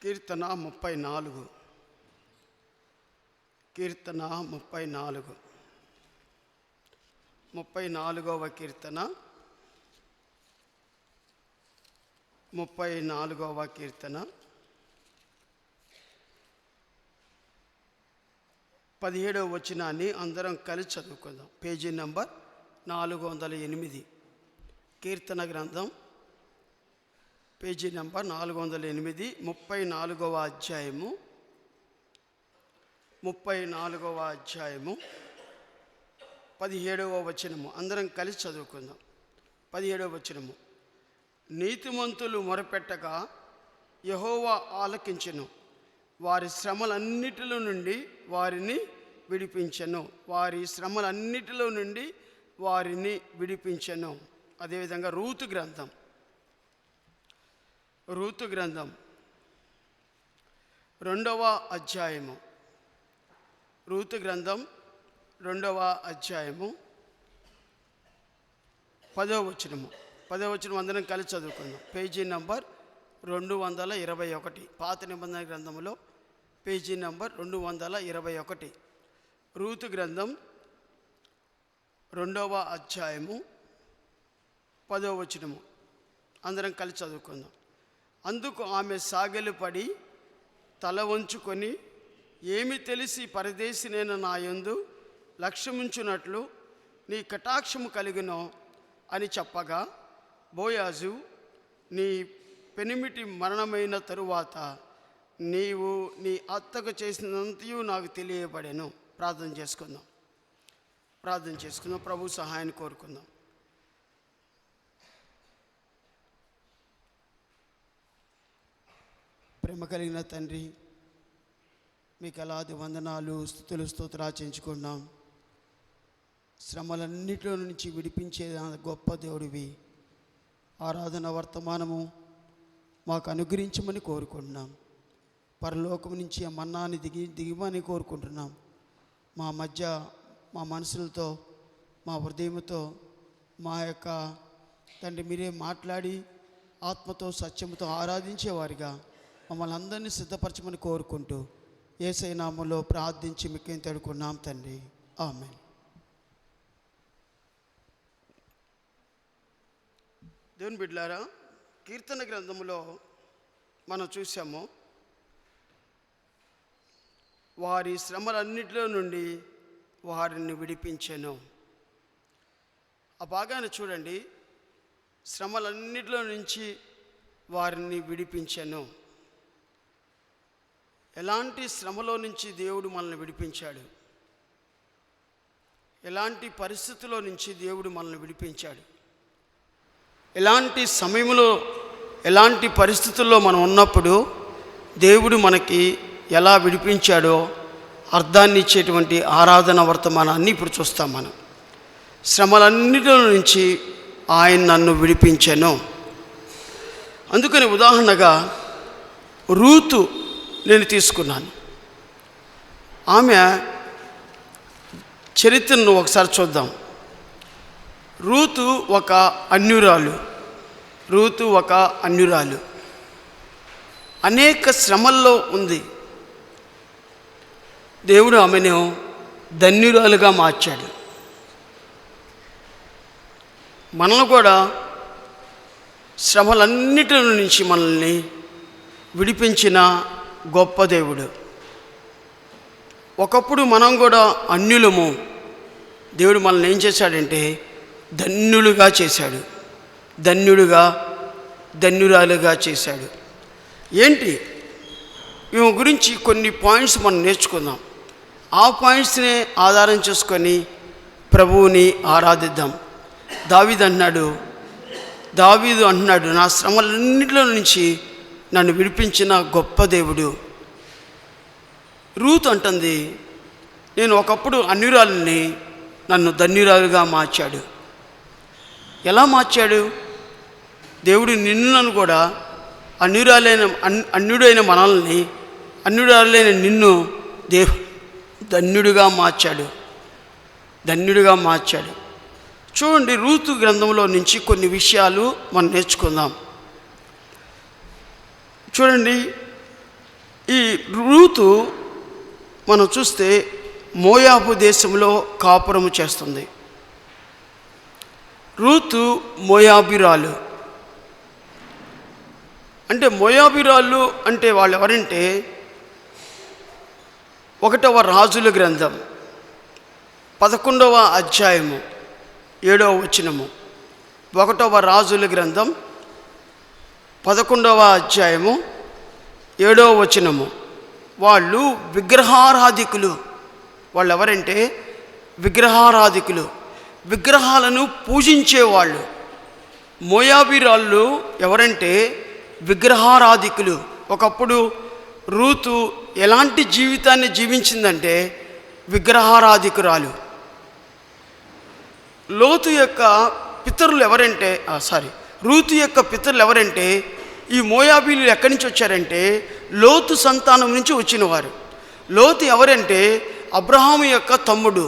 కీర్తన 34. కీర్తన 34. 34వ కీర్తన 34వ కీర్తన 17వ వచనాన్ని అందరం కలిసి చదువుకుందాం. Page number 408. కీర్తన గ్రంథం పేజీ నంబర్ 408, 34వ అధ్యాయము 17వ వచనము అందరం కలిసి చదువుకుందాం. 17వ వచనము. నీతిమంతులు మొరపెట్టగా యెహోవా ఆలకించెను, వారి శ్రమలన్నిటిలో నుండి వారిని విడిపించెను. వారి శ్రమలన్నిటిలో నుండి వారిని విడిపించెను. అదేవిధంగా రూతు గ్రంథం 2వ అధ్యాయము. రూతు గ్రంథం 2వ అధ్యాయము 10వ వచనము. 10వ వచనం అందరం కలిసి చదువుకుందాం. Page number 221. పాత నిబంధన గ్రంథంలో పేజీ నంబర్ 221. రూతు గ్రంథం 2వ అధ్యాయము 10వ వచనము అందరం కలిసి చదువుకుందాం. అందుకు ఆమె సాగిలపడి తల వంచుకొని, ఏమి తెలిసి పరదేశినైన నా యందు లక్ష్యముంచునట్లు నీ కటాక్షము కలిగినో అని చెప్పగా, బోయాజు, నీ పెనిమిటి మరణమైన తరువాత నీవు నీ అత్తకు చేసినంతయు నాకు తెలియబడెను. ప్రార్థన చేసుకుందాం. ప్రభు సహాయాన్ని కోరుకుందాం. ప్రేమ కలిగిన తండ్రి, మీకు అలాది వందనాలు, స్తుతులు, స్తోత్రార్చించుకున్నాం. శ్రమలన్నిటిలో నుంచి విడిపించే గొప్ప దేవుడివి. ఆరాధన వర్తమానము మాకు అనుగ్రహించమని కోరుకుంటున్నాం. పరలోకం నుంచి ఆ మన్నాన్ని దిగిమని కోరుకుంటున్నాం. మా మధ్య, మా మనసులతో, మా హృదయంతో, మా యొక్క తండ్రి మీరే మాట్లాడి ఆత్మతో సత్యముతో ఆరాధించేవారిగా మమ్మల్ని అందరినీ సిద్ధపరచమని కోరుకుంటూ యేసయ్య నామములో ప్రార్థించి మీకు తడుకున్నాం తండ్రి. ఆమేన్. దేవుని బిడ్డలారా, కీర్తన గ్రంథంలో మనం చూసాము, వారి శ్రమలన్నిటిలో నుండి వారిని విడిపించెను. ఆ భాగాన్ని చూడండి. శ్రమలన్నిటిలో నుంచి వారిని విడిపించెను. ఎలాంటి శ్రమలో నుంచి దేవుడు మనల్ని విడిపించాడు? ఎలాంటి పరిస్థితుల్లో నుంచి దేవుడు మనల్ని విడిపించాడు? ఎలాంటి సమయంలో, ఎలాంటి పరిస్థితుల్లో మనం ఉన్నప్పుడు దేవుడు మనకి ఎలా విడిపించాడో అర్థాన్ని ఇచ్చేటువంటి ఆరాధన వర్తమానాన్ని ఇప్పుడు చూస్తాం. మనం శ్రమలన్నిటిలో నుంచి ఆయన నన్ను విడిపించెను. అందుకని ఉదాహరణగా రూతు నేను తీసుకున్నాను. ఆమె చరిత్రను ఒకసారి చూద్దాం. రూతు ఒక అన్యురాలు. అనేక శ్రమల్లో ఉంది. దేవుడు ఆమెను ధన్యురాలుగా మార్చాడు. మనల్ని కూడా శ్రమలన్నిటి నుంచి మనల్ని విడిపించిన గొప్ప దేవుడు. ఒకప్పుడు మనం కూడా అన్యులము. దేవుడు మనల్ని ఏం చేశాడంటే ధన్యులుగా చేశాడు. ధన్యురాలుగా చేశాడు. ఏంటి ఈమె గురించి కొన్ని పాయింట్స్ మనం నేర్చుకుందాం. ఆ పాయింట్స్నే ఆధారం చేసుకొని ప్రభువుని ఆరాధిద్దాం. దావీదు అంటున్నాడు, నా శ్రమలన్నిటిలో నుంచి నన్ను విడిపించిన గొప్ప దేవుడు. రూతు అంటుంది, నేను ఒకప్పుడు అన్యురాలిని, నన్ను ధన్యురాలుగా మార్చాడు. ఎలా మార్చాడు? దేవుడు నన్ను కూడా అన్యుడైన మనల్ని, అన్యురాలైన నిన్ను ధన్యుడిగా మార్చాడు. చూడండి, రూతు గ్రంథంలో నుంచి కొన్ని విషయాలు మనం నేర్చుకుందాం. చూడండి, ఈ రూతు మనం చూస్తే మోయాబు దేశంలో కాపురము చేస్తుంది. రూతు మోయాబీరాలు. అంటే మోయాబీరాళ్ళు అంటే వాళ్ళు ఎవరంటే 1వ రాజుల గ్రంథం 11వ అధ్యాయము 7వ వచనము. 1వ రాజుల గ్రంథం 11వ అధ్యాయము 7వ వచనము. వాళ్ళు విగ్రహారాధికులు. వాళ్ళు ఎవరంటే విగ్రహారాధికులు, విగ్రహాలను పూజించేవాళ్ళు. మోయాబీరాళ్ళు ఎవరంటే విగ్రహారాధికులు. ఒకప్పుడు రూతు ఎలాంటి జీవితాన్ని జీవించిందంటే విగ్రహారాధికురాలు. లోతు యొక్క పితరులు ఎవరంటే రూతు యొక్క పితరులు ఎవరంటే ఈ మోయాబీలు ఎక్కడి నుంచి వచ్చారంటే లోతు సంతానం నుంచి వచ్చినవారు. లోతు ఎవరంటే అబ్రహాము యొక్క తమ్ముడు.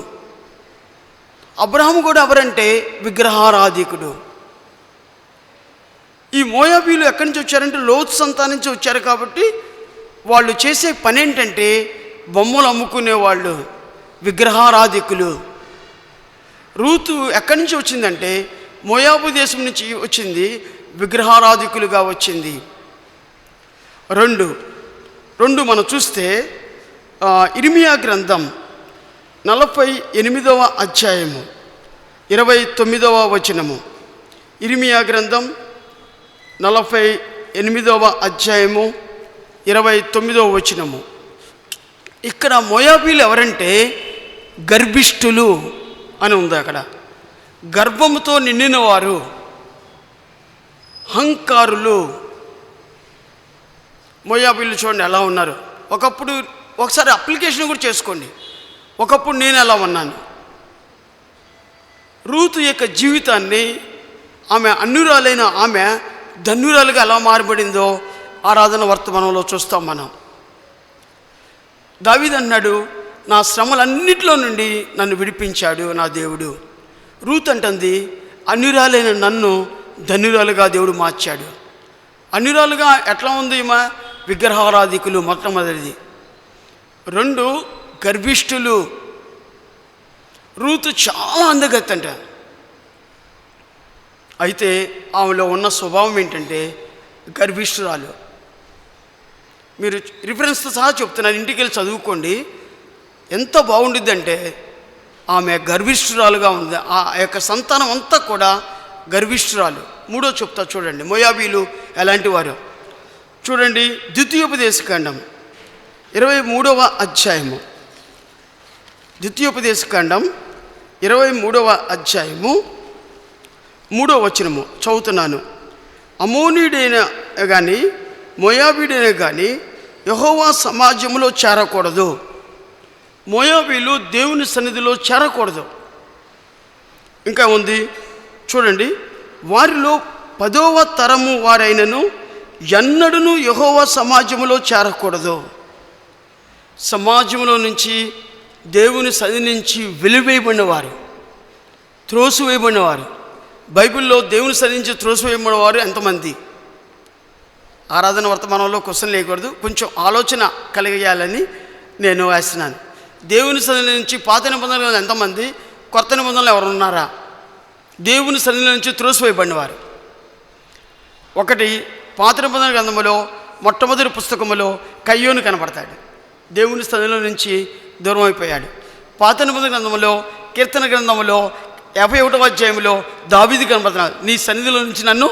అబ్రహాము కూడా ఎవరంటే విగ్రహారాధికుడు. ఈ మోయాబీలు ఎక్కడి నుంచి వచ్చారంటే లోతు సంతానం నుంచి వచ్చారు. కాబట్టి వాళ్ళు చేసే పని ఏంటంటే బొమ్మలు అమ్ముకునేవాళ్ళు, విగ్రహారాధికులు. రూతు ఎక్కడి నుంచి వచ్చిందంటే మోయాబు దేశం నుంచి వచ్చింది, విగ్రహారాధికులుగా వచ్చింది. రెండు మనం చూస్తే ఇర్మియా గ్రంథం 48వ అధ్యాయము 29వ వచనము. ఇర్మియా గ్రంథం 48వ అధ్యాయము 29వ వచనము. ఇక్కడ మోయాబీలు ఎవరంటే గర్భిష్ఠులు అని ఉంది. అక్కడ గర్భముతో నిండిన వారు, అహంకారులు. మోయాబీలు చూడండి ఎలా ఉన్నారు. ఒకసారి అప్లికేషన్ కూడా చేసుకోండి. ఒకప్పుడు నేను ఎలా ఉన్నాను. రూతు యొక్క జీవితాన్ని, ఆమె అన్యురాలైన ఆమె ధన్యురాలుగా ఎలా మారబడిందో ఆరాధన వర్తమానంలో చూస్తాం మనం. దావీదు అన్నాడు, నా శ్రమలన్నిటిలో నుండి నన్ను విడిపించాడు నా దేవుడు. రూత్ అంటుంది, అన్యురాలైన నన్ను ధన్యురాలుగా దేవుడు మార్చాడు. అన్యురాలుగా ఎట్లా ఉంది ఈమె? విగ్రహారాధికులు మొట్టమొదటిది. 2 గర్భిష్ఠులు. రూతు చాలా అందగత్తంట. అయితే ఆమెలో ఉన్న స్వభావం ఏంటంటే గర్భిష్ఠురాలు. మీరు రిఫరెన్స్తో సహా చెప్తున్నారు, ఇంటికి వెళ్ళి చదువుకోండి. ఎంత బాగుండిద్దంటే ఆమె గర్భిష్ఠురాలుగా ఉంది. ఆ యొక్క సంతానం అంతా కూడా గర్భిష్ఠురాలు. 3వ చెప్తా చూడండి మోయాబీలు ఎలాంటి వారు చూడండి. ద్వితీయోపదేశకాండం 23వ అధ్యాయము. ద్వితీయోపదేశకాండం 23వ అధ్యాయము 3వ వచనము చదువుతున్నాను. అమోనీయుడైన కానీ మోయాబీడైన కానీ యెహోవా సమాజంలో చేరకూడదు. మోయాబీలు దేవుని సన్నిధిలో చేరకూడదు. ఇంకా ఉంది చూడండి. వారిలో 10వ తరము వారైనను ఎన్నడూను యెహోవా సమాజంలో చేరకూడదు. సమాజంలో నుంచి, దేవుని సన్నిధి నుంచి వెలివేయబడినవారు, త్రోసివేయబడినవారు. బైబిల్లో దేవుని సన్నిధి నుంచి త్రోసివేయబడినవారు ఎంతమంది? ఆరాధన వర్తమానంలో క్వశ్చన్ లేకూడదు, కొంచెం ఆలోచన కలిగేయాలని నేను వేస్తున్నాను. దేవుని సన్నిధి నుంచి పాత నిబంధనలు ఎంతమంది, కొత్త నిబంధనలు ఎవరు ఉన్నారా? దేవుని సన్నిధి నుంచి త్రోసివేయబడినవారు. 1 పాత నిబంధన గ్రంథములో మొట్టమొదటి పుస్తకములో కయ్యోను కనపడతాడు. దేవుని సన్నిధిలో నుంచి దూరం అయిపోయాడు. పాత నిబంధన గ్రంథములో కీర్తన గ్రంథములో 51వ అధ్యాయంలో దావీదు కనపడుతున్నాడు, నీ సన్నిధిలో నుంచి నన్ను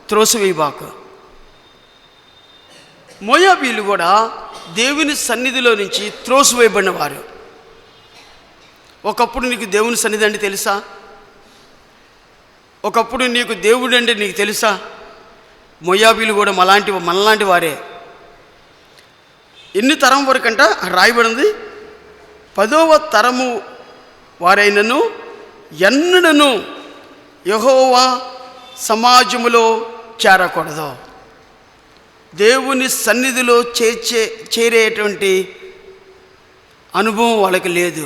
త్రోసివేయబాకు. మోయాబీలు కూడా దేవుని సన్నిధిలో నుంచి త్రోసివేయబడిన వారు. ఒకప్పుడు నీకు దేవుని సన్నిధి అంటే తెలుసా? ఒకప్పుడు నీకు దేవుడు అంటే నీకు తెలుసా? మోయాబీలు కూడా మనలాంటి వారే. ఎన్ని తరం వరకంట రాయబడింది? 10వ తరము వారైనను ఎన్నడను యెహోవా సమాజములో చేరకూడదు. దేవుని సన్నిధిలో చేరేటువంటి అనుభవం వాళ్ళకి లేదు.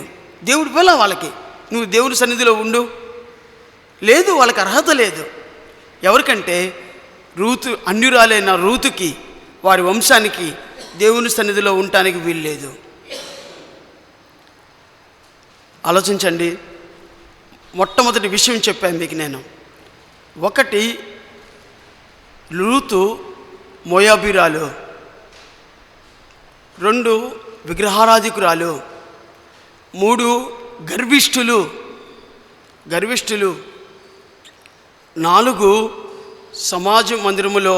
దేవుడి వల్ల వాళ్ళకి, నువ్వు దేవుని సన్నిధిలో ఉండు లేదు, వాళ్ళకి అర్హత లేదు. ఎవరికంటే రూతు, అన్యురాలైన రూతుకి, వారి వంశానికి దేవుని సన్నిధిలో ఉండటానికి వీల్లేదు. ఆలోచించండి. మొట్టమొదటి విషయం చెప్పాను మీకు నేను. ఒకటి, రూతు మోయాబీరాలు. 2, విగ్రహారాధికురాలు. 3, గర్విష్ఠులు. 4, సమాజ మందిరములో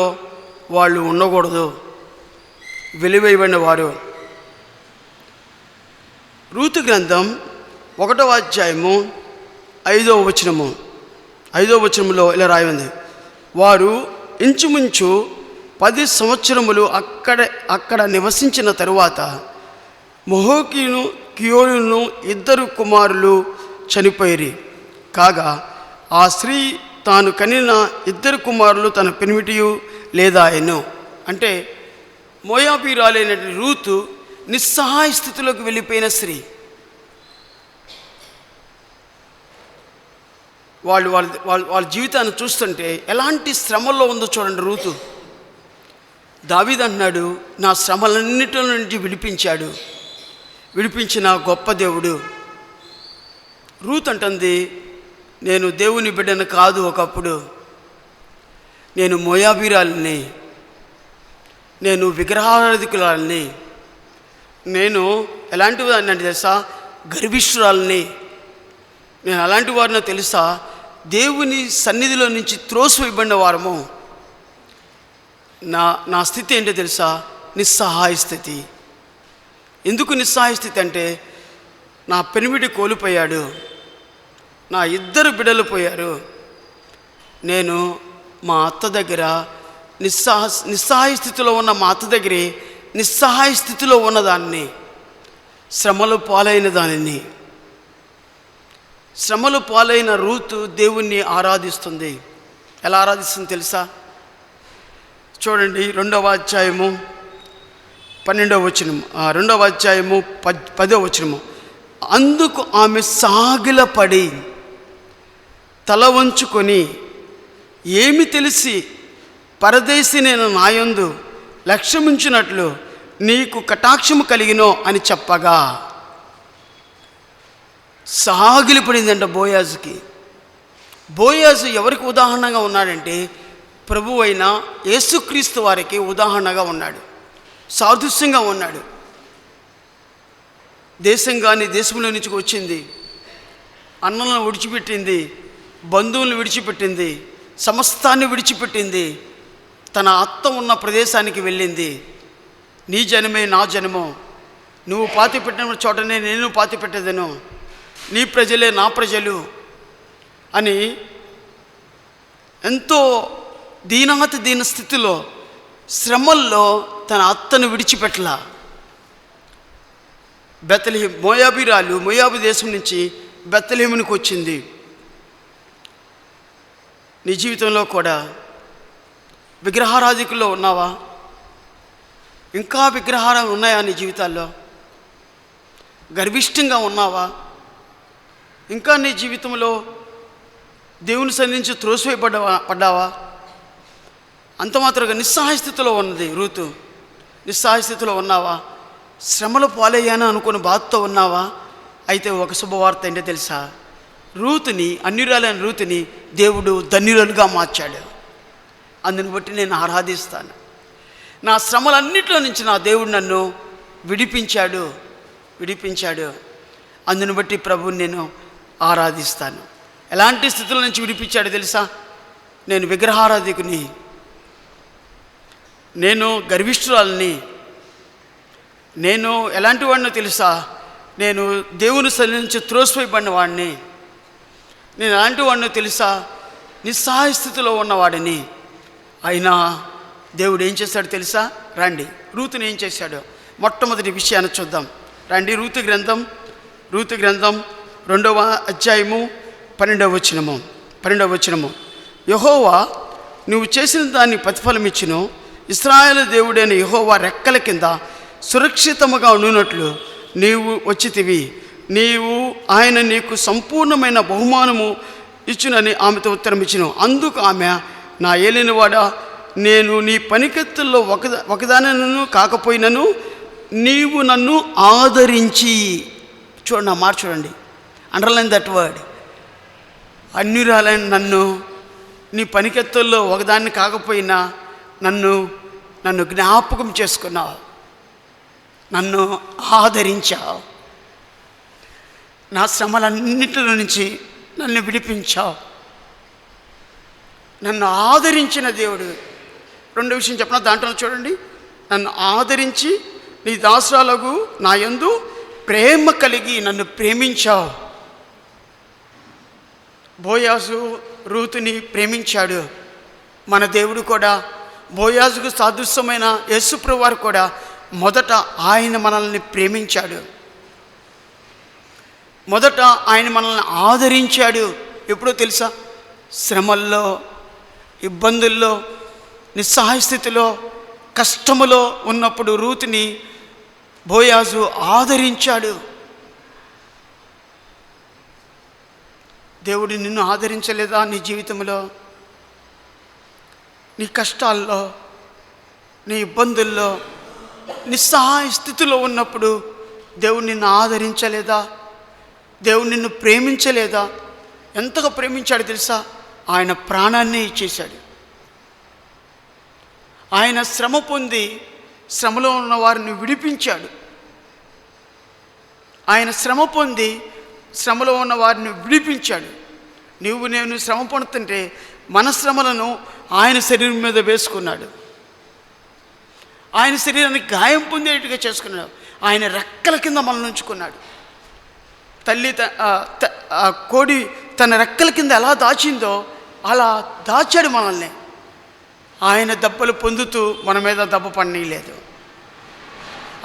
వాళ్ళు ఉండకూడదు, వెలివేయబడిన వారు. రూతు గ్రంథం 1వ అధ్యాయము 5వ వచనములో ఇలా రాయింది, వారు ఇంచుమించు 10 సంవత్సరములు అక్కడ నివసించిన తరువాత మొహోకీను కియోను 2 కుమారులు చనిపోయిరి. కాగా ఆ స్త్రీ తాను కనిన 2 కుమారులు తన పెనిమిటియు లేదాయెను. అంటే మోయాబీరాలైన రూతు నిస్సహాయ స్థితిలోకి వెళ్ళిపోయిన స్త్రీ. వాళ్ళ జీవితాన్ని చూస్తుంటే ఎలాంటి శ్రమల్లో ఉందో చూడండి రూతు. దావీదు అంటున్నాడు, నా శ్రమలన్నిటి నుంచి విడిపించిన గొప్ప దేవుడు. రూతు అంటుంది, నేను దేవుని బిడ్డను కాదు, ఒకప్పుడు నేను మోయాబీరాలని, నేను విగ్రహారాధికురాలని, నేను ఎలాంటి వారిని అంటే తెలుసా, గర్విష్ఠురాలని, నేను అలాంటి వారిని తెలుసా, దేవుని సన్నిధిలో నుంచి త్రోసివేయబడిన వారము. నా స్థితి ఏంటో తెలుసా, నిస్సహాయ స్థితి. ఎందుకు నిస్సహాయ స్థితి అంటే, నా పెనిమిటి కోల్పోయాడు, నా 2 బిడ్డలు పోయారు, నేను మా అత్త దగ్గర నిస్సహాయ స్థితిలో ఉన్న మా అత్త దగ్గరే నిస్సహాయ స్థితిలో ఉన్నదాన్ని, శ్రమలు పాలైన దానిని. శ్రమలు పాలైన రూతు దేవుణ్ణి ఆరాధిస్తుంది. ఎలా ఆరాధిస్తుంది తెలుసా? చూడండి 2వ అధ్యాయము 12వ వచనం, 2వ అధ్యాయము 10వ వచనము. అందుకు ఆమె సాగిలపడి తల వంచుకొని, ఏమి తెలిసి పరదేశి నేను నాయందు లక్ష్యముంచినట్లు నీకు కటాక్షము కలిగినో అని చెప్పగా సాగిలిపడిందంట బోయాజుకి. బోయాజు ఎవరికి ఉదాహరణగా ఉన్నాడంటే, ప్రభు అయిన యేసుక్రీస్తు వారికి ఉదాహరణగా ఉన్నాడు, సాదృశ్యంగా ఉన్నాడు. దేశంగాని దేశంలో నుంచి వచ్చింది, అన్నలను విడిచిపెట్టింది, బంధువులను విడిచిపెట్టింది, సమస్తాన్ని విడిచిపెట్టింది, తన అత్త ఉన్న ప్రదేశానికి వెళ్ళింది. నీ జనమే నా జనము, నువ్వు పాతి పెట్టిన చోటనే నేను పాతి పెట్టేదను, నీ ప్రజలే నా ప్రజలు అని ఎంతో దీన స్థితిలో, శ్రమల్లో తన అత్తను విడిచిపెట్టలా. బెత్లెహేం మోయాబీరాలు మోయాబు దేశం నుంచి బెత్లెహేమునికి వచ్చింది. నీ జీవితంలో కూడా విగ్రహారాధికుల్లో ఉన్నావా? ఇంకా విగ్రహారాలు ఉన్నాయా నీ జీవితాల్లో? గర్విష్ఠంగా ఉన్నావా? ఇంకా నీ జీవితంలో దేవుని సన్నిధి నుంచి త్రోసివేయబడ్డావా? అంత మాత్రంగా నిస్సహాయ స్థితిలో ఉన్నది రూతు. నిస్సహాయ స్థితిలో ఉన్నావా? శ్రమలు పాలయ్యాను అనుకుని బాధతో ఉన్నావా? అయితే ఒక శుభవార్త ఏంటో తెలుసా? రూతుని, అన్యురాలైన రూతుని దేవుడు ధన్యురాలుగా మార్చాడు. అందుని బట్టి నేను ఆరాధిస్తాను. నా శ్రమలన్నింటిలో నుంచి నా దేవుడు నన్ను విడిపించాడు. అందుని బట్టి ప్రభువుని నేను ఆరాధిస్తాను. ఎలాంటి స్థితుల నుంచి విడిపించాడు తెలుసా? నేను విగ్రహారాధికుని, నేను గర్విష్ఠురాలని, నేను ఎలాంటి వాడినో తెలుసా? నేను దేవుని సన్నిధి నుంచి త్రోసివేయబడిన వాడిని. నేను ఎలాంటి వాడినో తెలుసా? నిస్సహాయ స్థితిలో ఉన్నవాడిని. అయినా దేవుడు ఏం చేశాడు తెలుసా? రండి, రూతుని ఏం చేశాడో మొట్టమొదటి విషయాన్ని చూద్దాం. రండి, రూతు గ్రంథం 2వ అధ్యాయము 12వ వచనము. యెహోవా నువ్వు చేసిన దాన్ని ప్రతిఫలం ఇచ్చును, ఇశ్రాయేలు దేవుడైన యెహోవా రెక్కల కింద సురక్షితముగా ఉండునట్లు నీవు వచ్చితివి, ఆయన నీకు సంపూర్ణమైన బహుమానము ఇచ్చునని ఆమెతో ఉత్తరం ఇచ్చును. అందుకు ఆమె, నా ఏలినవాడా, నేను నీ పనికెత్తుల్లో ఒకదానను కాకపోయినను నీవు నన్ను ఆదరించి. చూడండి ఆ మాట చూడండి, అండర్లైన్ దట్ వర్డ్. అన్యురాలైన నన్ను నీ పనికెత్తుల్లో ఒకదాన్ని కాకపోయినా నన్ను జ్ఞాపకం చేసుకున్నావు, నన్ను ఆదరించావు, నా శ్రమలన్నిటిలో నుంచి నన్ను విడిపించావు. నన్ను ఆదరించిన దేవుడు. రెండో విషయం చెప్పిన దాంట్లో చూడండి, నన్ను ఆదరించి నీ దాసురాలకు నా యందు ప్రేమ కలిగి నన్ను ప్రేమించావు. బోయాజు రూతుని ప్రేమించాడు. మన దేవుడు కూడా బోయాజుకు సాదృశ్యమైన యేసుప్రభువు వారు కూడా మొదట ఆయన మనల్ని ప్రేమించాడు, మొదట ఆయన మనల్ని ఆదరించాడు. ఎప్పుడో తెలుసా? శ్రమల్లో, ఇబ్బందుల్లో, నిస్సహాయ స్థితిలో, కష్టములో ఉన్నప్పుడు రూతుని బోయాజు ఆదరించాడు. దేవుడు నిన్ను ఆదరించలేదా? నీ జీవితంలో, నీ కష్టాల్లో, నీ ఇబ్బందుల్లో, నిస్సహాయ స్థితిలో ఉన్నప్పుడు దేవుడు నిన్ను ఆదరించలేదా? దేవుడు నిన్ను ప్రేమించలేదా? ఎంతగా ప్రేమించాడు తెలుసా? ఆయన ప్రాణాన్ని ఇచ్చేశాడు. ఆయన శ్రమ పొంది శ్రమలో ఉన్న వారిని విడిపించాడు. ఆయన శ్రమ పొంది శ్రమలో ఉన్న వారిని విడిపించాడు. నువ్వు నేను శ్రమ పడుతుంటే మన శ్రమలను ఆయన శరీరం మీద వేసుకున్నాడు. ఆయన శరీరాన్ని గాయం పొందేట్టుగా చేసుకున్నాడు. ఆయన రెక్కల కింద మనల్ని ఉంచుకున్నాడు. తల్లి కోడి తన రెక్కల కింద ఎలా దాచిందో అలా దాచాడు మనల్ని. ఆయన దెబ్బలు పొందుతూ మన మీద దెబ్బ పడనీయలేదు.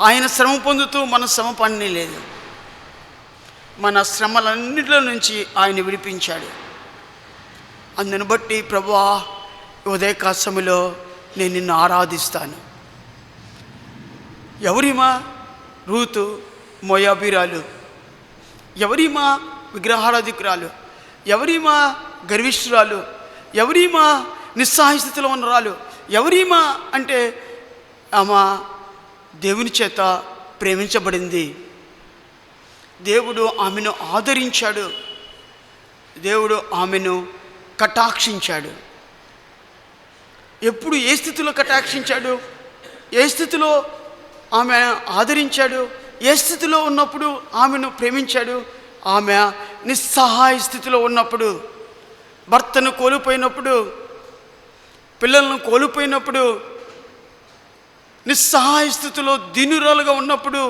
ఆయన శ్రమ పొందుతూ మన శ్రమ పడనీయలేదు. మన శ్రమలన్నిటిలో నుంచి ఆయన విడిపించాడు. అందుని బట్టి ప్రభువా, ఉదయకాల సమయంలో నేను నిన్ను ఆరాధిస్తాను. ఎవరిమా? రూతు మోయాబీరాలు. ఎవరిమా? విగ్రహారాధికురాలు. ఎవరిమా? గర్విష్ఠురాలు. ఎవరిమా? నిస్సహాయ స్థితిలో ఉన్నరాలు. ఎవరిమా అంటే ఆమె దేవుని చేత ప్రేమించబడింది. దేవుడు ఆమెను ఆదరించాడు. దేవుడు ఆమెను కటాక్షించాడు. ఎప్పుడు ఏ స్థితిలో కటాక్షించాడు? ఏ స్థితిలో ఆమె ఆదరించాడు? ఏ స్థితిలో ఉన్నప్పుడు ఆమెను ప్రేమించాడు? ఆమె నిస్సహాయ స్థితిలో ఉన్నప్పుడు, భర్తను కోల్పోయినప్పుడు, పిల్లలను కోల్పోయినప్పుడు, నిస్సహాయ స్థితిలో దీనురాలుగా ఉన్నప్పుడు,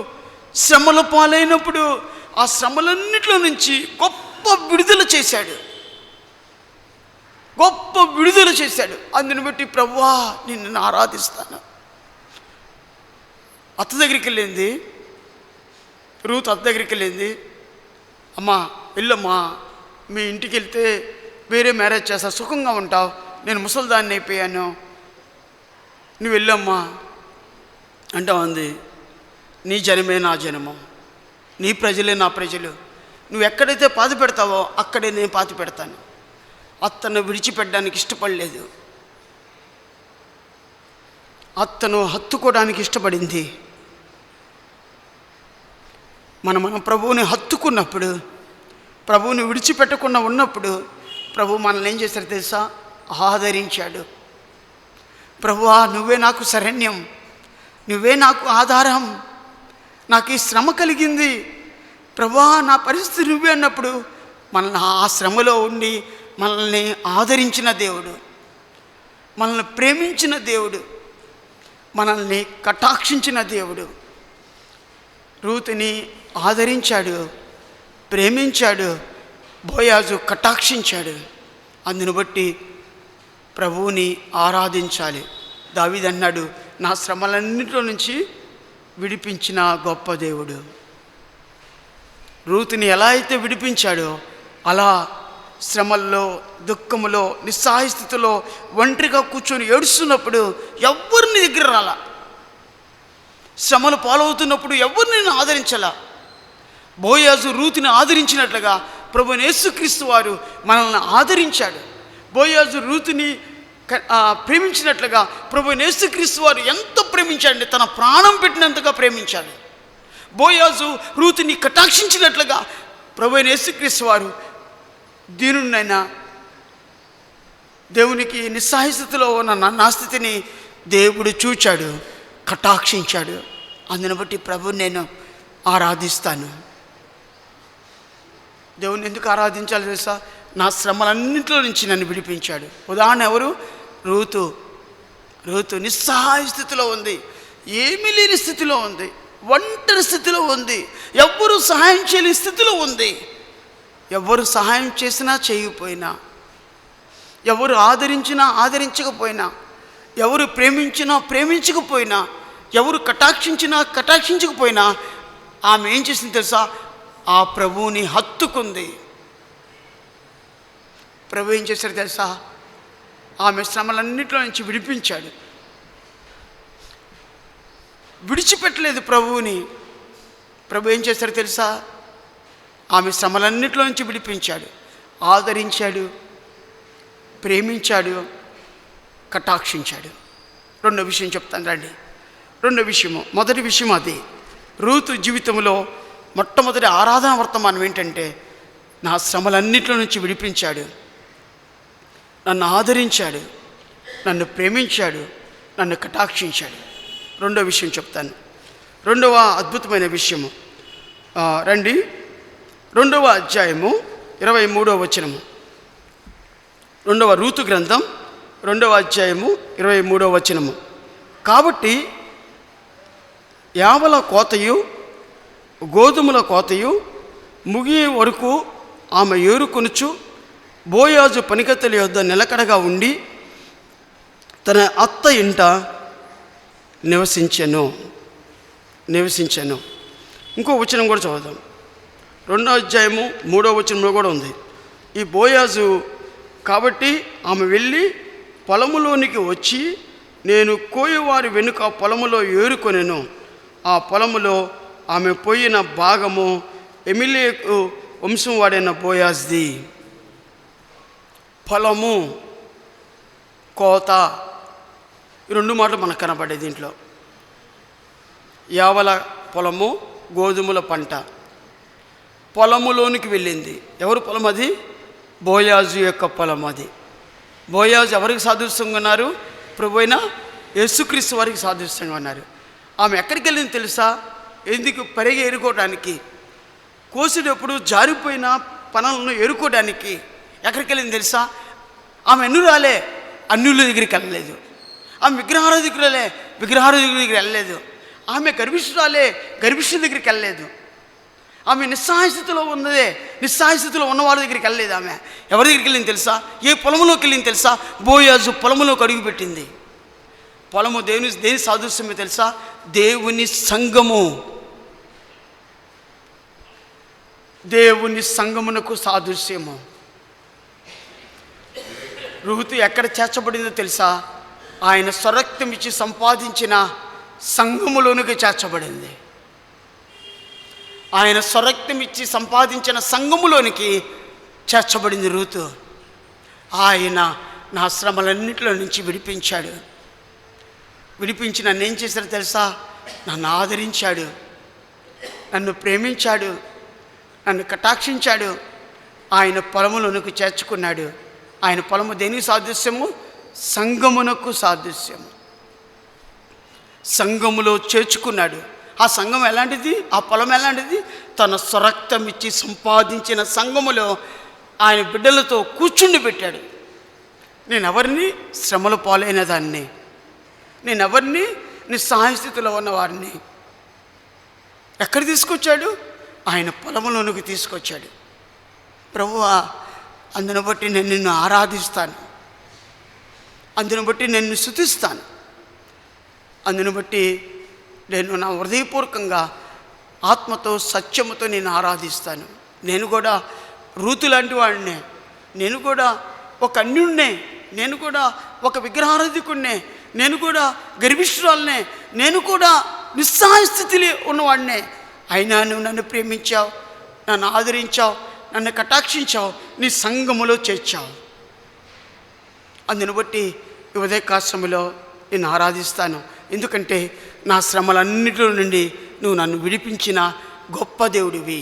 శ్రమల పాలైనప్పుడు, ఆ శ్రమలన్నిటిలో నుంచి గొప్ప విడుదల చేశాడు. గొప్ప విడుదల చేశాడు. అందుని బట్టి ప్రభువా నిన్ను ఆరాధిస్తాను. అత్త దగ్గరికి వెళ్ళింది రూతు. అత్త దగ్గరికి వెళ్ళింది, అమ్మా వెళ్ళమ్మా, మీ ఇంటికి వెళ్తే వేరే మ్యారేజ్ చేస్తా, సుఖంగా ఉంటావు, నేను ముసలిదాన్ని అయిపోయాను, నువ్వు వెళ్ళమ్మా అంటా ఉంది. నీ జనమే నా జనము, నీ ప్రజలే నా ప్రజలు, నువ్వు ఎక్కడైతే పాతి పెడతావో అక్కడే నేను పాతి పెడతాను. అత్తను విడిచిపెట్టడానికి ఇష్టపడలేదు. అత్తను హత్తుకోవడానికి ఇష్టపడింది. మన ప్రభువుని హత్తుకున్నప్పుడు, ప్రభువుని విడిచిపెట్టకుండా ఉన్నప్పుడు ప్రభు మనల్ని ఏం చేశారు తెలుసా? ఆదరించాడు. ప్రభువా నువ్వే నాకు శరణ్యం, నువ్వే నాకు ఆధారం, నాకు ఈ శ్రమ కలిగింది ప్రభువా, నా పరిస్థితి నువ్వే అన్నప్పుడు మనల్ని ఆ శ్రమలో ఉండి మనల్ని ఆదరించిన దేవుడు, మనల్ని ప్రేమించిన దేవుడు, మనల్ని కటాక్షించిన దేవుడు రూతుని ఆదరించాడు, ప్రేమించాడు. బోయాజు కటాక్షించాడు. అందును బట్టి ప్రభువుని ఆరాధించాలి. దావీదు అన్నాడు, నా శ్రమలన్నింటిలో నుంచి విడిపించిన గొప్ప దేవుడు. రూతుని ఎలా అయితే విడిపించాడో అలా శ్రమల్లో, దుఃఖములో, నిస్సహాయ స్థితిలో ఒంటరిగా కూర్చొని ఏడుస్తున్నప్పుడు ఎవరిని దగ్గర రాలా, శ్రమలు పాలవుతున్నప్పుడు ఎవరిని నేను ఆదరించాలా. బోయాజు రూతుని ఆదరించినట్లుగా ప్రభువైన యేసుక్రీస్తు వారు మనల్ని ఆదరించాడు. బోయాజు రూతుని ప్రేమించినట్లుగా ప్రభు యేసుక్రీస్తు వారు ఎంతో ప్రేమించాడండి, తన ప్రాణం పెట్టినంతగా ప్రేమించాడు. బోయాజు రూతుని కటాక్షించినట్లుగా ప్రభు యేసుక్రీస్తు వారు దీనునైనా దేవునికి నిస్సహాయ స్థితిలో ఉన్న నా స్థితిని దేవుడు చూచాడు, కటాక్షించాడు. అందుని బట్టి ప్రభుని నేను ఆరాధిస్తాను. దేవుని ఎందుకు ఆరాధించాలి తెలుసా? నా శ్రమలన్నింటిలో నుంచి నన్ను విడిపించాడు. ఉదాహరణ ఎవరు? రూతు నిస్సహాయ స్థితిలో ఉంది, ఏమీ లేని స్థితిలో ఉంది, ఒంటరి స్థితిలో ఉంది, ఎవ్వరూ సహాయం చేయలేని స్థితిలో ఉంది. ఎవరు సహాయం చేసినా చేయకపోయినా, ఎవరు ఆదరించినా ఆదరించకపోయినా, ఎవరు ప్రేమించినా ప్రేమించకపోయినా, ఎవరు కటాక్షించకపోయినా ఆమె ఏం చేసింది తెలుసా? ఆ ప్రభువుని హత్తుకుంది. ప్రభు ఏం చేశారు తెలుసా? ఆమె శ్రమలన్నింటిలో నుంచి విడిపించాడు. విడిచిపెట్టలేదు ప్రభువుని. ప్రభు ఏం చేశారు తెలుసా? ఆమె శ్రమలన్నింటిలో నుంచి విడిపించాడు, ఆదరించాడు, ప్రేమించాడు, కటాక్షించాడు. రెండో విషయం చెప్తాను రండి. మొదటి విషయం అది. రూతు జీవితంలో మొట్టమొదటి ఆరాధన వర్తమానం ఏంటంటే, నా శ్రమలన్నింటిలో నుంచి విడిపించాడు, నన్ను ఆదరించాడు, నన్ను ప్రేమించాడు, నన్ను కటాక్షించాడు. రెండో విషయం చెప్తాను. రెండవ అద్భుతమైన విషయము రండి, 2వ అధ్యాయము 23వ వచనము. 2వ రూతు గ్రంథం 2వ అధ్యాయము 23వ వచనము. కాబట్టి యావల కోతయు గోధుమల కోతయు ముగియే వరకు ఆమె ఏరుకొనుచు బోయాజు పనికత్తెల యొద్ద నిలకడగా ఉండి తన అత్త ఇంట నివసించెను. ఇంకో వచనం కూడా చదువుదాం. 2వ అధ్యాయము 3వ వచనంలో కూడా ఉంది. ఈ బోయాజు కాబట్టి ఆమె వెళ్ళి పొలములోనికి వచ్చి నేను కోయవారి వెనుక పొలములో ఏరుకొనెను. ఆ పొలములో ఆమె పోయిన భాగము ఎమిలేకు వంశం వాడైన బోయాజ్ది. పొలము, కోత, ఈ రెండు మాటలు మనకు కనబడే దీంట్లో. యావల పొలము, గోధుమల పంట. పొలములోనికి వెళ్ళింది. ఎవరు పొలం అది? బోయాజు యొక్క పొలం అది. బోయాజు ఎవరికి సాదృశ్యంగా ఉన్నారు? ప్రభువైన యేసుక్రీస్తు వారికి సాదృశ్యంగా ఉన్నారు. ఆమె ఎక్కడికి వెళ్ళింది తెలుసా? ఎందుకు? పరిగె ఏరుకోవడానికి, కోసేటప్పుడు జారిపోయిన పనులను ఏరుకోవడానికి ఎక్కడికి వెళ్ళింది తెలుసా? ఆమె ఎన్నురాలే, అన్యుల దగ్గరికి వెళ్ళలేదు. ఆమె విగ్రహారాధికురాలే, విగ్రహారాధికుల దగ్గరికి వెళ్ళలేదు. ఆమె గర్భిష్ఠురాలే, గర్భిష్ఠుల దగ్గరికి వెళ్ళలేదు. ఆమె నిస్సహాయ స్థితిలో ఉన్నదే, నిస్సహాయ స్థితిలో ఉన్న వాళ్ళ దగ్గరికి వెళ్ళలేదు. ఆమె ఎవరి దగ్గరికి వెళ్ళింది తెలుసా? ఏ పొలంలోకి వెళ్ళింది తెలుసా? బోయాజు పొలంలోకి అడుగుపెట్టింది. పొలము దేని సాదృశ్యమే తెలుసా? దేవుని సంఘము, దేవుని సంఘమునకు సాదృశ్యము. రూతు ఎక్కడ చేర్చబడిందో తెలుసా? ఆయన స్వరక్తం ఇచ్చి సంపాదించిన సంఘములోనికి చేర్చబడింది. ఆయన స్వరక్తం ఇచ్చి సంపాదించిన సంఘములోనికి చేర్చబడింది రూతు. ఆయన నా శ్రమలన్నింటిలో నుంచి విడిపించాడు. విడిపించి నన్ను ఏం చేశారో తెలుసా? నన్ను ఆదరించాడు, నన్ను ప్రేమించాడు, నన్ను కటాక్షించాడు. ఆయన పొలములోనికి చేర్చుకున్నాడు. ఆయన పొలము దేనికి సాదృశ్యము? సంఘమునకు సాదృశ్యము. సంఘములో చేర్చుకున్నాడు. ఆ సంఘం ఎలాంటిది? ఆ పొలం ఎలాంటిది? తన స్వరక్తం ఇచ్చి సంపాదించిన సంఘములో ఆయన బిడ్డలతో కూర్చుండి పెట్టాడు. నేను ఎవరిని? శ్రమల పాలైన దాన్ని. నేను ఎవరిని? నిస్సహాయ స్థితిలో ఉన్నవారిని. ఎక్కడ తీసుకొచ్చాడు? ఆయన పొలంలోనికి తీసుకొచ్చాడు. ప్రభువా, అందును బట్టి నేను నిన్ను ఆరాధిస్తాను, అందును బట్టి నేను స్తుతిస్తాను, అందును బట్టి నేను నా హృదయపూర్వకంగా ఆత్మతో సత్యముతో నేను ఆరాధిస్తాను. నేను కూడా రూతు లాంటి వాడినే, నేను కూడా ఒక అన్యుడినే, నేను కూడా ఒక విగ్రహారాధికుడినే, నేను కూడా గర్భిష్ఠురాలనే, నేను కూడా నిస్సహాయ స్థితిలో ఉన్నవాడినే. అయినా నువ్వు నన్ను ప్రేమించావు, నన్ను ఆదరించావు, నన్ను కటాక్షించావు, నీ సంఘములో చేర్చావు. అందును బట్టి ఈ ఉదయకాల సమయంలో నిన్ను ఆరాధిస్తాను. ఎందుకంటే నా శ్రమలన్నిటిలో నుండి నువ్వు నన్ను విడిపించిన గొప్ప దేవుడివి.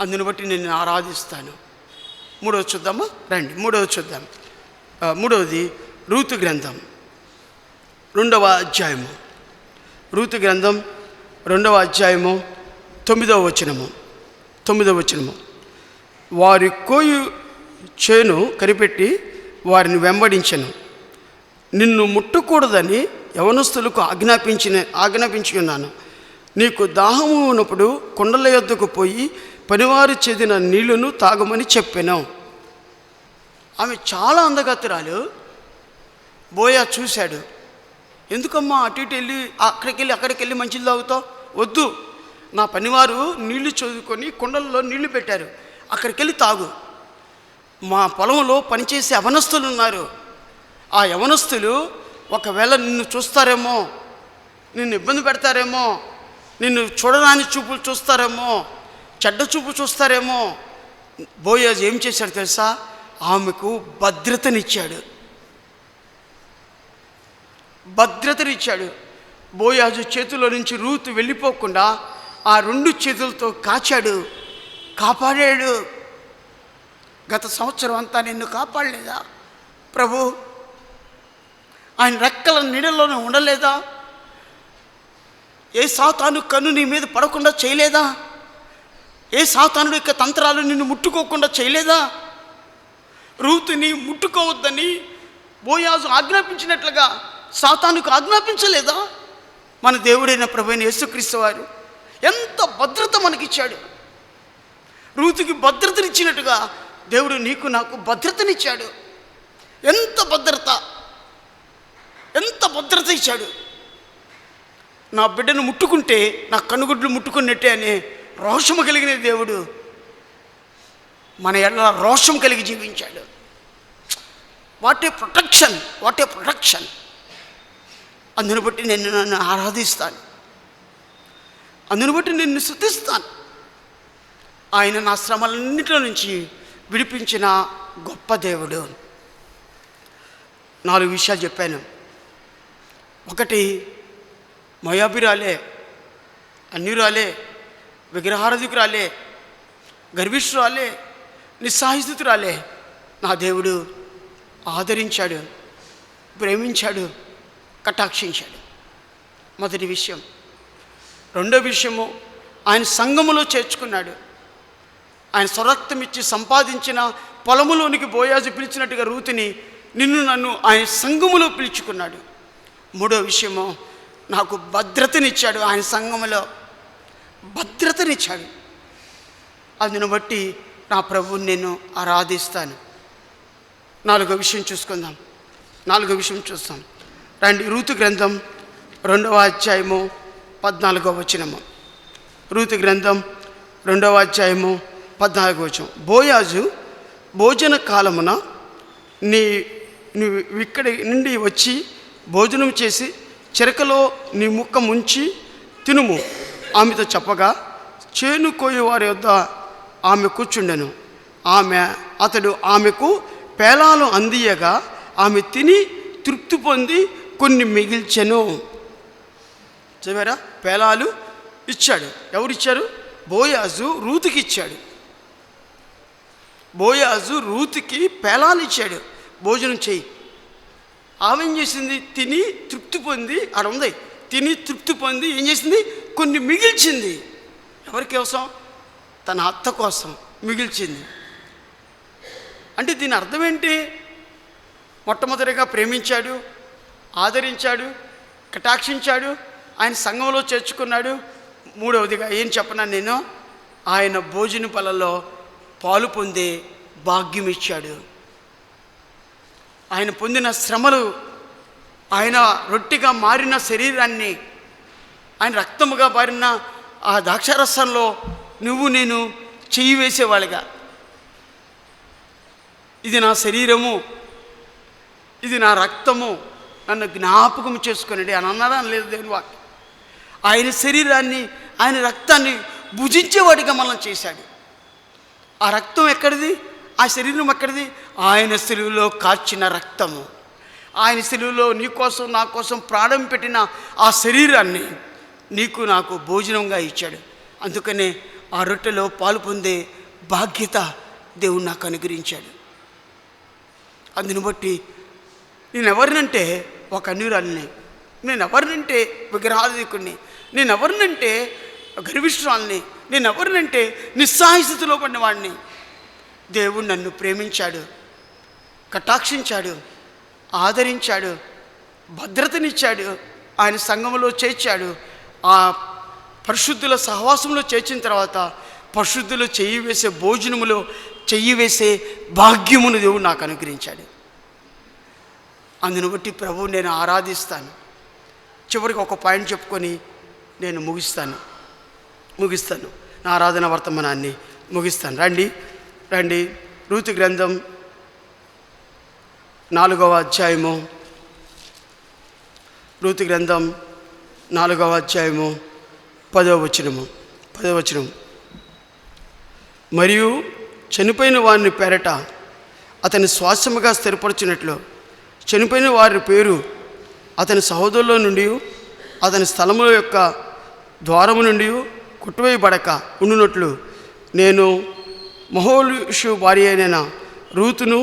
అందుని బట్టి నేను ఆరాధిస్తాను. మూడవది చూద్దామా? రండి, మూడవది చూద్దాం. మూడవది రూతు గ్రంథం 2వ అధ్యాయము. రూతు గ్రంథం 2వ అధ్యాయము 9వ వచనము. వారి కోయు చేను కనిపెట్టి వారిని వెంబడించెను. నిన్ను ముట్టకూడదని యవనస్తులకు ఆజ్ఞాపించి ఉన్నాను. నీకు దాహము ఉన్నప్పుడు కొండల యొద్దకు పోయి పనివారు చెదిన నీళ్లను తాగమని చెప్పాను. ఆమె చాలా అందగత్తెరాలు. బోయా చూశాడు. ఎందుకమ్మా అటు ఇటు వెళ్ళి అక్కడికి వెళ్ళి మంచిది తాగుతావు? వద్దు, నా పనివారు నీళ్లు చదువుకొని కుండల్లో నీళ్లు పెట్టారు, అక్కడికి వెళ్ళి తాగు. మా పొలంలో పనిచేసే యవనస్తులు ఉన్నారు. ఆ యవనస్తులు ఒకవేళ నిన్ను చూస్తారేమో, నిన్ను ఇబ్బంది పెడతారేమో, నిన్ను చూడరాని చూపులు చూస్తారేమో, చెడ్డ చూపు చూస్తారేమో. బోయాజు ఏం చేశాడు తెలుసా? ఆమెకు భద్రతనిచ్చాడు. బోయాజు చేతిలో నుంచి రూతు వెళ్ళిపోకుండా ఆ 2 చేతులతో కాపాడాడు. గత సంవత్సరం అంతా నిన్ను కాపాడలేదా ప్రభు? ఆయన రెక్కల నీడలోనే ఉండలేదా? ఏ సాతాను కన్ను నీ మీద పడకుండా చేయలేదా? ఏ సాతానుడి యొక్క తంత్రాలు నిన్ను ముట్టుకోకుండా చేయలేదా? రూతుని ముట్టుకోవద్దని బోయాజు ఆజ్ఞాపించినట్లుగా సాతానుకు ఆజ్ఞాపించలేదా? మన దేవుడైన ప్రభువైన యేసుక్రీస్తు వారు ఎంత భద్రత మనకిచ్చాడు. రూతుకి భద్రతనిచ్చినట్టుగా దేవుడు నీకు నాకు భద్రతనిచ్చాడు. ఎంత భద్రత ఇచ్చాడు. నా బిడ్డను ముట్టుకుంటే నా కనుగుడ్లు ముట్టుకున్నట్టే అనే రోషము కలిగిన దేవుడు మన ఎడల రోషం కలిగి జీవించాడు. What a protection. అందుని బట్టి నేను నన్ను ఆరాధిస్తాను, అందుని బట్టి నిన్ను స్తుతిస్తాను. ఆయన నా శ్రమలన్నింటిలో నుంచి విడిపించిన గొప్ప దేవుడు. 4 విషయాలు చెప్పాను. 1, మోయాబీరాలే, అన్యురాలే, విగ్రహారాధికురాలే, గర్విష్ఠురాలే, నిస్సహాయుతురాలే నా దేవుడు ఆదరించాడు, ప్రేమించాడు, కటాక్షించాడు. మొదటి విషయం. 2వ విషయము, ఆయన సంఘములో చేర్చుకున్నాడు. ఆయన స్వరక్తం ఇచ్చి సంపాదించిన పొలములోనికి బోయాజు పిలిచినట్టుగా రూతుని, నిన్ను నన్ను ఆయన సంఘములో పిలుచుకున్నాడు. 3వ విషయము, నాకు భద్రతనిచ్చాడు. ఆయన సంఘములో భద్రతనిచ్చాడు. అందును బట్టి నా ప్రభువుని నేను ఆరాధిస్తాను. 4వ విషయం చూసుకుందాం. 4వ విషయం చూస్తాం. రండి, రూతు గ్రంథం 2వ అధ్యాయము 14వ వచనము. రూతు గ్రంథం 2వ అధ్యాయము 14వ వచనం. బోయాజు భోజన కాలమున నువ్వు ఇక్కడి నుండి వచ్చి భోజనం చేసి చెరకలో నీ ముక్క ముంచి తినుము ఆమెతో చెప్పగా, చేను కోయి వారి వద్ద ఆమె కూర్చుండెను. అతడు ఆమెకు పేలాలు అందియగా ఆమె తిని తృప్తి పొంది కొన్ని మిగిల్చెను. చెప్పారా? పేలాలు ఇచ్చాడు. ఎవరిచ్చారు? బోయాజు రూతుకి ఇచ్చాడు. బోయాజు రూతుకి పేలాలు ఇచ్చాడు. భోజనం చెయ్యి. ఆమె ఏం చేసింది? తిని తృప్తి పొంది, ఆడ ఉంది, తిని తృప్తి పొంది ఏం చేసింది? కొన్ని మిగిల్చింది. ఎవరి కోసం? తన అత్త కోసం మిగిల్చింది. అంటే దీని అర్థం ఏంటి? మొట్టమొదటిగా ప్రేమించాడు, ఆదరించాడు, కటాక్షించాడు, ఆయన సంఘంలో చేర్చుకున్నాడు. 3వదిగా ఏం చెప్పనా నేను? ఆయన భోజన పలలో పాలు పొందే భాగ్యం ఇచ్చాడు. ఆయన పొందిన శ్రమలు, ఆయన రొట్టిగా మారిన శరీరాన్ని, ఆయన రక్తముగా మారిన ఆ ద్రాక్షారసంలో నువ్వు నేను చెయ్యి వేసేవాళ్ళుగా, ఇది నా శరీరము, ఇది నా రక్తము, నన్ను జ్ఞాపకం చేసుకునేది అని అన్నారా? లేదు దేవుని వాక్యం. ఆయన శరీరాన్ని, ఆయన రక్తాన్ని భుజించేవాడిగా మనం చేశాడు. ఆ రక్తం ఎక్కడిది? ఆ శరీరం ఎక్కడిది? ఆయన శిలువలో కార్చిన రక్తము. ఆయన శిలువలో నీ కోసం నా కోసం ప్రాణం పెట్టిన ఆ శరీరాన్ని నీకు నాకు భోజనంగా ఇచ్చాడు. అందుకనే ఆ రొట్టెలో పాలు పొందే బాధ్యత దేవుడు నాకు అనుగ్రహించాడు. అందుని బట్టి నేను ఎవరినంటే ఒక అన్యురాలిని, నేను ఎవరినంటే విగ్రహాధికుడిని, నేను ఎవరినంటే గర్విష్ఠురాలిని, నేను ఎవరినంటే నిస్సహాయస్థితిలో పడినవాడిని. దేవుడు నన్ను ప్రేమించాడు, కటాక్షించాడు, ఆదరించాడు, భద్రతనిచ్చాడు, ఆయన సంఘంలో చేర్చాడు. ఆ పరిశుద్ధుల సహవాసంలో చేర్చిన తర్వాత పరిశుద్ధులు చెయ్యి వేసే భోజనములో చెయ్యి వేసే భాగ్యమును దేవుడు నాకు అనుగ్రహించాడు. అందును బట్టి ప్రభువు నేను ఆరాధిస్తాను. చివరికి ఒక పాయింట్ చెప్పుకొని నేను ముగిస్తాను నా ఆరాధన వర్తమానాన్ని ముగిస్తాను. రండి రూతు గ్రంథం 4వ అధ్యాయము, రూతు గ్రంథం 4వ అధ్యాయము 10వ వచనం. మరియు చనిపోయిన వారిని పేరట అతని స్వాస్థ్యముగా స్థిరపరచినట్లు చనిపోయిన వారి పేరు అతని సహోదరుల నుండి అతని స్థలముల యొక్క ద్వారము నుండి కొట్టువేయబడక ఉండునట్లు నేను మహోలుషు భార్య అయిన రూతును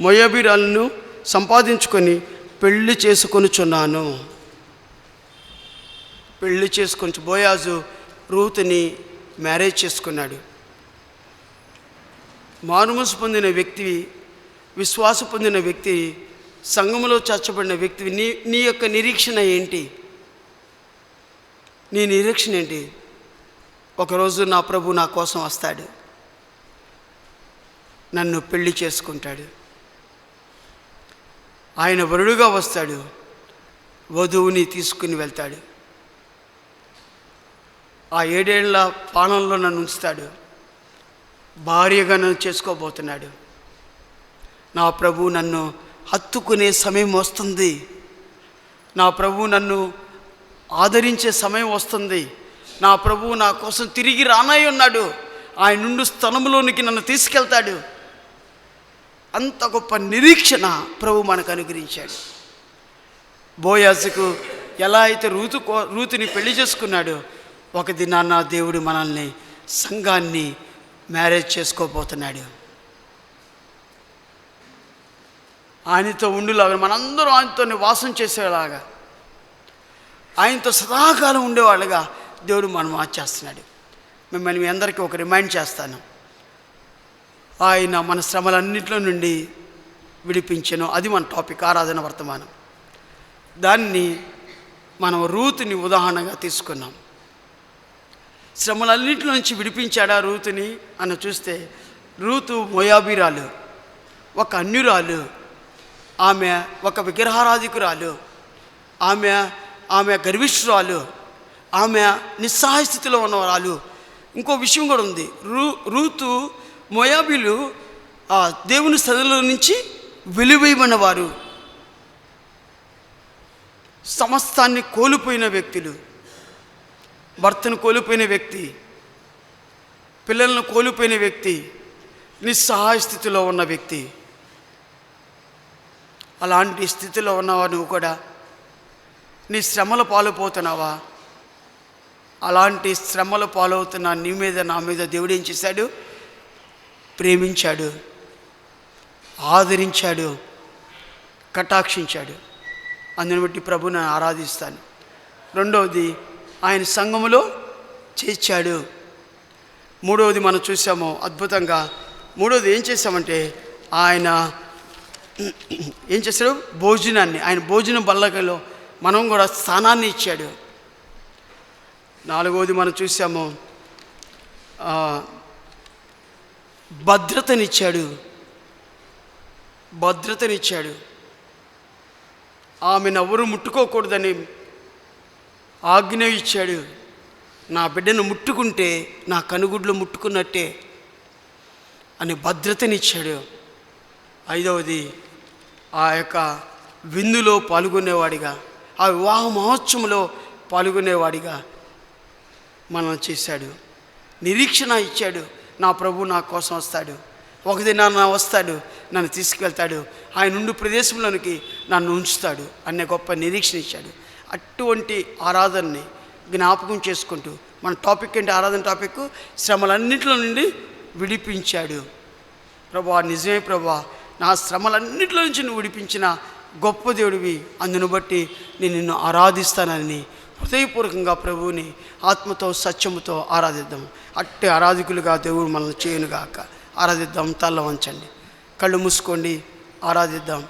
మొయాబీరాలను సంపాదించుకొని పెళ్లి చేసుకొనుచున్నాను. బోయాజు రూతుని మ్యారేజ్ చేసుకున్నాడు. మారుమనసు పొందిన వ్యక్తి, విశ్వాస పొందిన వ్యక్తి, సంఘములో చేర్చబడిన వ్యక్తి, నీ యొక్క నిరీక్షణ ఏంటి? నీ నిరీక్షణ ఏంటి? ఒకరోజు నా ప్రభు నా కోసం వస్తాడు, నన్ను పెళ్లి చేసుకుంటాడు. ఆయన వరుడుగా వస్తాడు, వధువుని తీసుకుని వెళ్తాడు. ఆ 7 ఏళ్ల పాలనలో నన్ను ఉంచుతాడు, భార్యగా నన్ను చేసుకోబోతున్నాడు. నా ప్రభు నన్ను హత్తుకునే సమయం వస్తుంది, నా ప్రభు నన్ను ఆదరించే సమయం వస్తుంది, నా ప్రభు నా కోసం తిరిగి రానై ఉన్నాడు, ఆయన నుండి స్థలంలోనికి నన్ను తీసుకెళ్తాడు. అంత గొప్ప నిరీక్షణ ప్రభు మనకు అనుగ్రహించాడు. బోయాజుకు ఎలా అయితే రూతుని పెళ్లి చేసుకున్నాడో, ఒక దినాన్న దేవుడు మనల్ని, సంఘాన్ని మ్యారేజ్ చేసుకోబోతున్నాడు. ఆయనతో ఉండులాగా, మనందరూ ఆయనతో వాసం చేసేలాగా, ఆయనతో సదాకాలం ఉండేవాళ్ళుగా దేవుడు మనం మార్చేస్తున్నాడు. మిమ్మల్ని మీ అందరికీ ఒక రిమైండ్ చేస్తాను. ఆయన మన శ్రమలన్నింటిలో నుండి విడిపించెను. అది మన టాపిక్, ఆరాధన వర్తమానం. దాన్ని మనం రూతుని ఉదాహరణగా తీసుకున్నాం. శ్రమలన్నింటిలో నుంచి విడిపించాడా రూతుని అని చూస్తే, రూతు మోయాబీరాలు, ఒక అన్యురాలు, ఆమె ఒక విగ్రహారాధికురాలు, ఆమె గర్విష్ఠురాలు, ఆమె నిస్సహాయ స్థితిలో ఉన్నవాళ్ళు. ఇంకో విషయం కూడా ఉంది. రూతు మోయాబీలు దేవుని సన్నిధిలో నుంచి వెలివేయబడినవారు, సమస్తాన్ని కోల్పోయిన వ్యక్తులు. భర్తను కోల్పోయిన వ్యక్తి, పిల్లలను కోల్పోయిన వ్యక్తి, నిస్సహాయ స్థితిలో ఉన్న వ్యక్తి. అలాంటి స్థితిలో ఉన్నవా నువ్వు కూడా? నీ శ్రమల పాలుపోతున్నావా? అలాంటి శ్రమల పాలవుతున్న నీ మీద, నా మీద దేవుడు ఏం చేశాడు? ప్రేమించాడు, ఆదరించాడు, కటాక్షించాడు. అందుని బట్టి ప్రభుని ఆరాధిస్తాను. రెండవది, ఆయన సంఘములో చేర్చాడు. మూడవది మనం చూసాము అద్భుతంగా. మూడవది ఏం చేశామంటే, ఆయన ఏం చేశాడు? భోజనాన్ని, ఆయన భోజన బల్లకలో మనం కూడా స్థానాన్ని ఇచ్చాడు. నాలుగవది మనం చూసాము, భద్రతనిచ్చాడు. ఆమెను ఎవరు ముట్టుకోకూడదని ఆజ్ఞ ఇచ్చాడు. నా బిడ్డను ముట్టుకుంటే నా కనుగుడ్లు ముట్టుకున్నట్టే అని భద్రతనిచ్చాడు. ఐదవది, ఆ యొక్క విందులో పాల్గొనేవాడిగా, ఆ వివాహ మహోత్సవంలో పాల్గొనేవాడిగా మనం చేశాడు. నిరీక్షణ ఇచ్చాడు. నా ప్రభు నా కోసం వస్తాడు, ఒక దినాన వస్తాడు, నన్ను తీసుకువెళ్తాడు, ఆయన ఉండు ప్రదేశంలోనికి నన్ను ఉంచుతాడు అనే గొప్ప నిరీక్షణ ఇచ్చాడు. అటువంటి ఆరాధనని జ్ఞాపకం చేసుకుంటూ మన టాపిక్ ఏంటి? ఆరాధన టాపిక్ శ్రమలన్నింటిలో నుండి విడిపించాడు. ప్రభువా, నిజమే ప్రభువా, నా శ్రమలన్నింటిలో నుంచి నువ్వు విడిపించిన గొప్ప దేవుడివి, అందును బట్టి నేను నిన్ను ఆరాధిస్తానని హృదయపూర్వకంగా ప్రభువుని ఆత్మతో సత్యముతో ఆరాధిద్దాం. అట్టి ఆరాధికులుగా దేవుడు మనల్ని చేయనుగాక. ఆరాధిద్దాం. తల్ల వంచండి, కళ్ళు మూసుకోండి, ఆరాధిద్దాం.